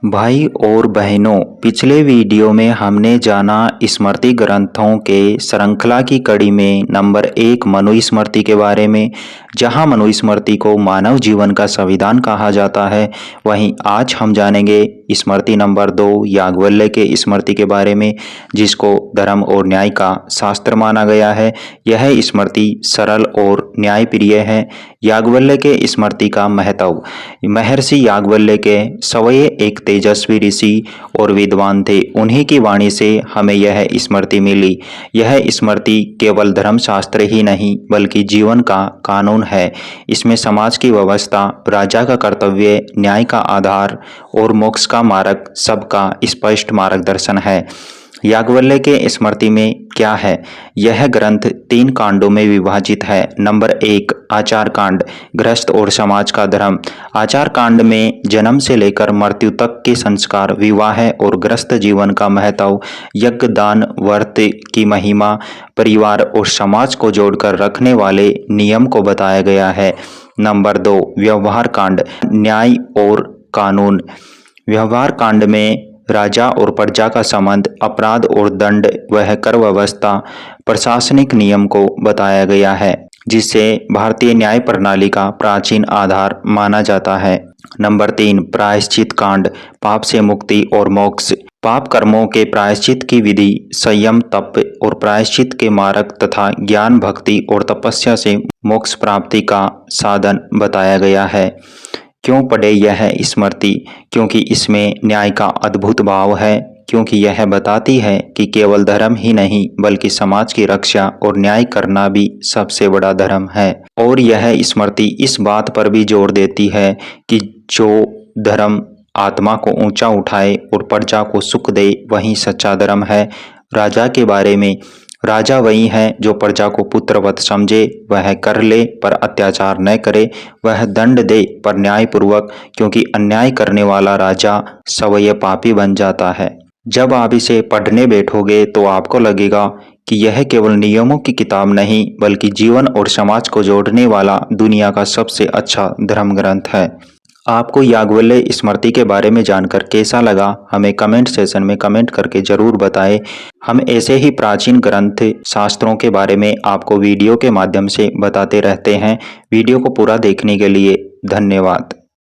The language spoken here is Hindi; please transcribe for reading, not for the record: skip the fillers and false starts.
भाई और बहनों, पिछले वीडियो में हमने जाना स्मृति ग्रंथों के श्रृंखला की कड़ी में नंबर 1 मनुस्मृति के बारे में, जहां मनुस्मृति को मानव जीवन का संविधान कहा जाता है। वहीं आज हम जानेंगे स्मृति नंबर 2 याज्ञवल्क्य के स्मृति के बारे में, जिसको धर्म और न्याय का शास्त्र माना गया है। यह स्मृति सरल और न्यायप्रिय है। याज्ञवल्क्य के स्मृति का महत्व। महर्षि याज्ञवल्क्य स्वयं एक तेजस्वी ऋषि और विद्वान थे। उन्हीं की वाणी से हमें यह स्मृति मिली। यह स्मृति केवल धर्मशास्त्र ही नहीं बल्कि जीवन का कानून है। इसमें समाज की व्यवस्था, राजा का कर्तव्य, न्याय का आधार और मोक्ष का मार्ग सबका स्पष्ट मार्गदर्शन है। याज्ञवल्क्य के स्मृति में क्या है? यह ग्रंथ 3 कांडों में विभाजित है। नंबर 1 आचार कांड, गृहस्थ और समाज का धर्म। आचार कांड में जन्म से लेकर मृत्यु तक के संस्कार, विवाह और गृहस्थ जीवन का महत्व, यज्ञ, दान, व्रत की महिमा, परिवार और समाज को जोड़कर रखने वाले नियम को बताया गया है। नंबर 2 व्यवहार कांड, न्याय और कानून। व्यवहार कांड में राजा और प्रजा का संबंध, अपराध और दंड, वह कर व्यवस्था, प्रशासनिक नियम को बताया गया है, जिससे भारतीय न्याय प्रणाली का प्राचीन आधार माना जाता है। नंबर 3 प्रायश्चित कांड, पाप से मुक्ति और मोक्ष। पाप कर्मों के प्रायश्चित की विधि, संयम, तप और प्रायश्चित के मार्ग तथा ज्ञान, भक्ति और तपस्या से मोक्ष प्राप्ति का साधन बताया गया है। क्यों पढ़े यह स्मृति? क्योंकि इसमें न्याय का अद्भुत भाव है। क्योंकि यह बताती है कि केवल धर्म ही नहीं बल्कि समाज की रक्षा और न्याय करना भी सबसे बड़ा धर्म है। और यह स्मृति इस बात पर भी जोर देती है कि जो धर्म आत्मा को ऊंचा उठाए और प्रजा को सुख दे, वही सच्चा धर्म है। राजा के बारे में, राजा वही है जो प्रजा को पुत्रवत समझे, वह कर ले पर अत्याचार न करे, वह दंड दे पर न्यायपूर्वक, क्योंकि अन्याय करने वाला राजा स्वयं पापी बन जाता है। जब आप इसे पढ़ने बैठोगे तो आपको लगेगा कि यह केवल नियमों की किताब नहीं बल्कि जीवन और समाज को जोड़ने वाला दुनिया का सबसे अच्छा धर्म ग्रंथ है। आपको याज्ञवल्क्य स्मृति के बारे में जानकर कैसा लगा, हमें कमेंट सेशन में कमेंट करके जरूर बताएं। हम ऐसे ही प्राचीन ग्रंथ, शास्त्रों के बारे में आपको वीडियो के माध्यम से बताते रहते हैं। वीडियो को पूरा देखने के लिए धन्यवाद।